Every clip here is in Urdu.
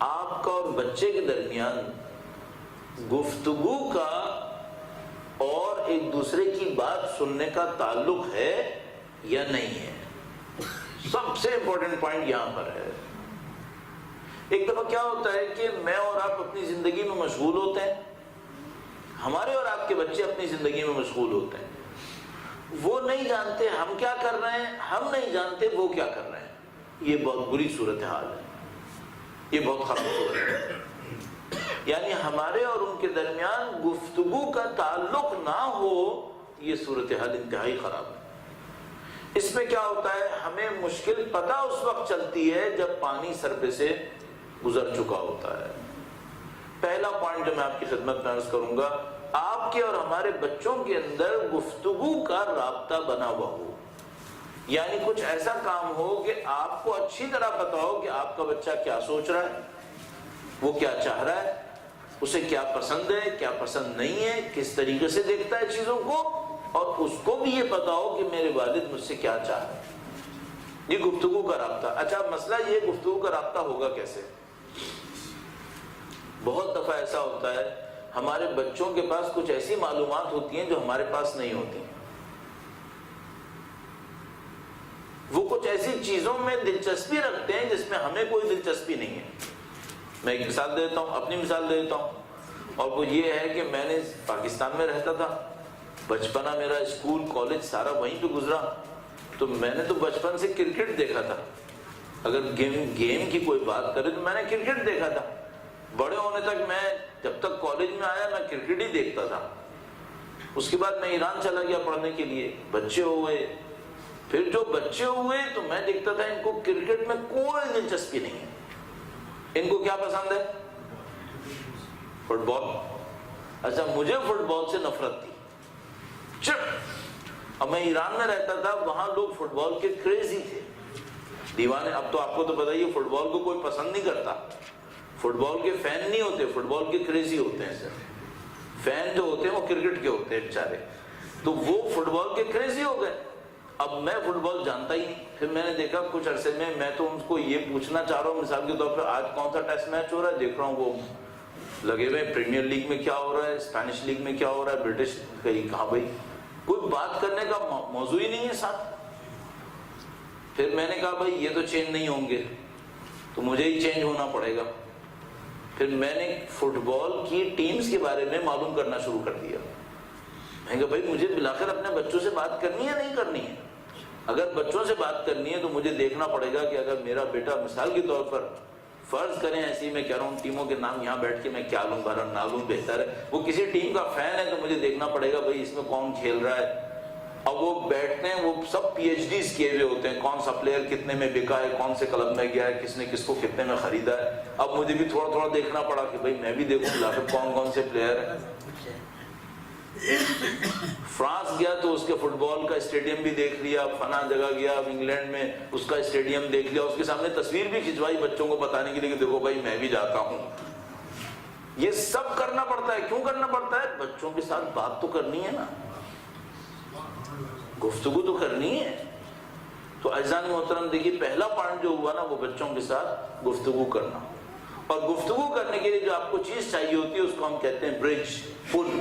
آپ کا اور بچے کے درمیان گفتگو کا اور ایک دوسرے کی بات سننے کا تعلق ہے یا نہیں ہے؟ سب سے امپورٹنٹ پوائنٹ یہاں پر ہے۔ ایک دفعہ کیا ہوتا ہے کہ میں اور آپ اپنی زندگی میں مشغول ہوتے ہیں، ہمارے اور آپ کے بچے اپنی زندگی میں مشغول ہوتے ہیں، وہ نہیں جانتے ہم کیا کر رہے ہیں، ہم نہیں جانتے وہ کیا کر رہے ہیں۔ یہ بہت بری صورتحال ہے، یہ بہت خراب صورت ہے۔ یعنی ہمارے اور ان کے درمیان گفتگو کا تعلق نہ ہو، یہ صورتحال انتہائی خراب ہے۔ اس میں کیا ہوتا ہے، ہمیں مشکل پتہ اس وقت چلتی ہے جب پانی سر پہ سے گزر چکا ہوتا ہے۔ پہلا پوائنٹ جو میں آپ کی خدمت میں عرض کروں گا، آپ کے اور ہمارے بچوں کے اندر گفتگو کا رابطہ بنا ہوا ہو، یعنی کچھ ایسا کام ہو کہ آپ کو اچھی طرح پتا ہو کہ آپ کا بچہ کیا سوچ رہا ہے، وہ کیا چاہ رہا ہے، اسے کیا پسند ہے، کیا پسند نہیں ہے، کس طریقے سے دیکھتا ہے چیزوں کو، اور اس کو بھی یہ پتا ہو کہ میرے والد مجھ سے کیا چاہ رہے ہیں۔ یہ گفتگو کا رابطہ۔ اچھا مسئلہ یہ گفتگو کا رابطہ ہوگا کیسے؟ بہت دفعہ ایسا ہوتا ہے ہمارے بچوں کے پاس کچھ ایسی معلومات ہوتی ہیں جو ہمارے پاس نہیں ہوتی، وہ کچھ ایسی چیزوں میں دلچسپی رکھتے ہیں جس میں ہمیں کوئی دلچسپی نہیں ہے۔ میں ایک مثال دیتا ہوں، اپنی مثال دیتا ہوں، اور وہ یہ ہے کہ میں نے پاکستان میں رہتا تھا، بچپنا میرا اسکول کالج سارا وہیں پہ گزرا، تو میں نے تو بچپن سے کرکٹ دیکھا تھا۔ اگر گیم کی کوئی بات کرے تو میں نے کرکٹ دیکھا تھا۔ بڑے ہونے تک میں جب تک کالج میں آیا میں کرکٹ ہی دیکھتا تھا۔ اس کے بعد میں ایران چلا گیا پڑھنے کے لیے، بچے ہوئے، پھر جو بچے ہوئے تو میں دیکھتا تھا ان کو کرکٹ میں کوئی دلچسپی نہیں ہے۔ ان کو کیا پسند ہے؟ فٹ بال۔ اچھا مجھے فٹ بال سے نفرت تھی، اب میں ایران میں رہتا تھا، وہاں لوگ فٹ بال کے کریزی تھے، دیوانے۔ اب تو آپ کو تو پتہ ہی ہے فٹ بال کو کوئی پسند نہیں کرتا، فٹ بال کے فین نہیں ہوتے، فٹ بال کے کریزی ہوتے ہیں۔ سر فین جو ہوتے ہیں وہ کرکٹ کے ہوتے ہیں بیچارے، تو وہ فٹ بال کے کریزی ہو گئے۔ اب میں فٹ بال جانتا ہی نہیں۔ پھر میں نے دیکھا کچھ عرصے میں تو ان کو یہ پوچھنا چاہ رہا ہوں، مثال کے طور پہ آج کون سا ٹیسٹ میچ ہو رہا ہے، دیکھ رہا ہوں وہ لگے ہوئے پریمیئر لیگ میں کیا ہو رہا ہے، اسپینش لیگ میں کیا ہو رہا ہے، برٹش کہاں بھائی، کوئی بات کرنے کا موضوع ہی نہیں ہے ساتھ۔ پھر میں نے کہا بھائی یہ تو چینج نہیں ہوں گے، تو مجھے ہی چینج ہونا پڑے گا۔ پھر میں نے فٹ بال کی ٹیمز کے بارے میں معلوم کرنا شروع کر دیا۔ میں نے کہا بھائی مجھے بلاخر اپنے بچوں سے بات کرنی ہے نہیں کرنی ہے؟ اگر بچوں سے بات کرنی ہے تو مجھے دیکھنا پڑے گا کہ اگر میرا بیٹا مثال کے طور پر فرض کریں ایسی میں کہہ رہا ہوں ٹیموں کے نام یہاں بیٹھ کے میں کیا لوں بھرا نہ لوں بہتر ہے، وہ کسی ٹیم کا فین ہے تو مجھے دیکھنا پڑے گا بھائی اس میں کون کھیل رہا ہے۔ اب وہ بیٹھتے ہیں، وہ سب پی ایچ ڈیز کیے ہوئے ہوتے ہیں، کون سا پلیئر کتنے میں بکا ہے، کون سے کلب میں گیا ہے، کس نے کس کو کتنے میں خریدا ہے۔ اب مجھے بھی تھوڑا تھوڑا دیکھنا پڑا کہ بھائی میں بھی دیکھوں بلاخر کون کون سے پلیئر ہیں۔ فرانس گیا تو اس کے فٹ بال کا اسٹیڈیم بھی دیکھ لیا، فنا جگہ گیا اب انگلینڈ میں اس کا اسٹیڈیم دیکھ لیا، اس کے سامنے تصویر بھی کھنچوائی بچوں کو بتانے کے لیے کہ دیکھو بھائی میں بھی جاتا ہوں۔ یہ سب کرنا پڑتا ہے، کیوں کرنا پڑتا ہے؟ بچوں کے ساتھ بات تو کرنی ہے نا، گفتگو تو کرنی ہے۔ تو عزیزان محترم دیکھیے پہلا پوائنٹ جو ہوا نا وہ بچوں کے ساتھ گفتگو کرنا، اور گفتگو کرنے کے لیے جو آپ کو چیز چاہیے ہوتی ہے اس کو ہم کہتے ہیں برج، پل۔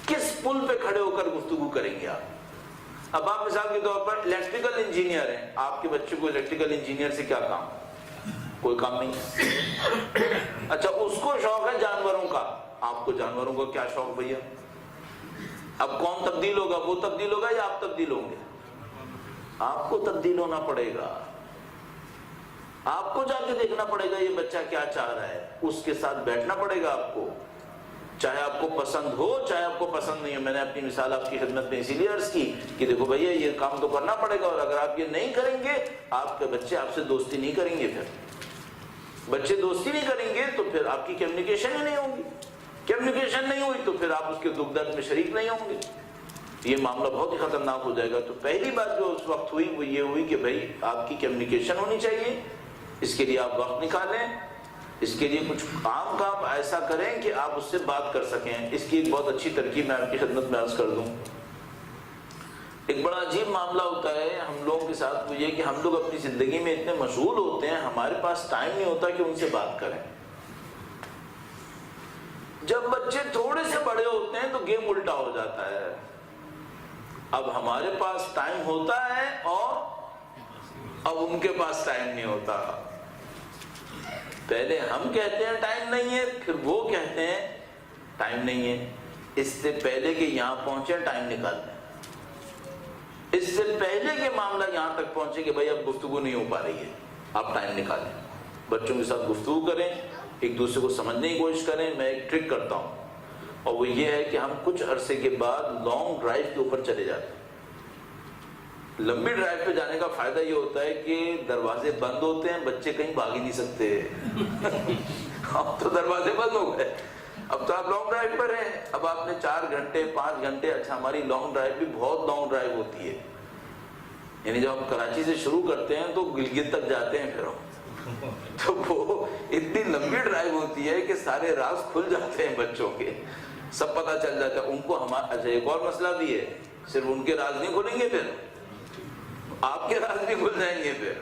کس پل پہ کھڑے ہو کر گفتگو کریں گے آپ؟ اب آپ مثال کے طور پر الیکٹریکل انجینئر ہیں، آپ کے بچے کو الیکٹریکل انجینئر سے کیا کام؟ کوئی کام نہیں۔ اچھا اس کو شوق ہے جانوروں کا، آپ کو جانوروں کا کیا شوق بھیا؟ اب کون تبدیل ہوگا، وہ تبدیل ہوگا یا آپ تبدیل ہوں گے؟ آپ کو تبدیل ہونا پڑے گا، آپ کو جا کے دیکھنا پڑے گا یہ بچہ کیا چاہ رہا ہے، اس کے ساتھ بیٹھنا پڑے گا آپ کو، چاہے آپ کو پسند ہو چاہے آپ کو پسند نہیں ہو۔ میں نے اپنی مثال آپ کی خدمت میں اسی لیے عرض کی کہ دیکھو بھیا یہ کام تو کرنا پڑے گا، اور اگر آپ یہ نہیں کریں گے آپ کے بچے آپ سے دوستی نہیں کریں گے، پھر بچے دوستی نہیں کریں گے تو پھر آپ کی کمیونیکیشن ہی نہیں ہوگی، کمیونیکیشن نہیں ہوئی تو پھر آپ اس کے دکھ درد میں شریک نہیں ہوں گے، یہ معاملہ بہت ہی خطرناک ہو جائے گا۔ تو پہلی بات جو اس وقت ہوئی وہ یہ ہوئی کہ بھائی آپ کی کمیونیکیشن ہونی چاہیے، اس کے لیے آپ وقت نکالیں، اس کے لیے کچھ کام کا آپ ایسا کریں کہ آپ اس سے بات کر سکیں۔ اس کی ایک بہت اچھی ترکیب میں آپ کی خدمت میں عرض کر دوں۔ ایک بڑا عجیب معاملہ ہوتا ہے ہم لوگوں کے ساتھ، وہ یہ کہ ہم لوگ اپنی زندگی میں اتنے مشغول ہوتے ہیں، ہمارے پاس ٹائم نہیں ہوتا کہ ان سے بات کریں۔ جب بچے تھوڑے سے بڑے ہوتے ہیں تو گیم الٹا ہو جاتا ہے، اب ہمارے پاس ٹائم ہوتا ہے اور اب ان کے پاس ٹائم نہیں ہوتا۔ پہلے ہم کہتے ہیں ٹائم نہیں ہے، پھر وہ کہتے ہیں ٹائم نہیں ہے۔ اس سے پہلے کہ یہاں پہنچے ٹائم نکال دیں، اس سے پہلے کہ معاملہ یہاں تک پہنچے کہ بھائی اب گفتگو نہیں ہو پا رہی ہے، آپ ٹائم نکالیں، بچوں کے ساتھ گفتگو کریں، ایک دوسرے کو سمجھنے کی کوشش کریں۔ میں ایک ٹرک کرتا ہوں اور وہ یہ ہے کہ ہم کچھ عرصے کے بعد لانگ ڈرائیو کے اوپر چلے جاتے ہیں۔ لمبی ڈرائیو پہ جانے کا فائدہ یہ ہوتا ہے کہ دروازے بند ہوتے ہیں، بچے کہیں بھاگ ہی نہیں سکتے۔ اب تو دروازے بند ہو گئے، اب تو آپ لانگ ڈرائیو پر ہیں، اب آپ نے 4 گھنٹے 5 گھنٹے، اچھا ہماری لانگ ڈرائیو بھی بہت لانگ ڈرائیو ہوتی ہے، یعنی جب ہم کراچی سے شروع کرتے ہیں تو گلگت تک جاتے ہیں، پھر ہم تو وہ اتنی لمبی ڈرائیو ہوتی ہے کہ سارے راز کھل جاتے ہیں بچوں کے، سب پتہ چل جاتا ہے ان کو۔ ہمارا اچھا ایک اور مسئلہ بھی ہے، صرف ان کے راز نہیں کھلیں گے، پھر آپ کے راز بھی کھل جائیں گے پھر۔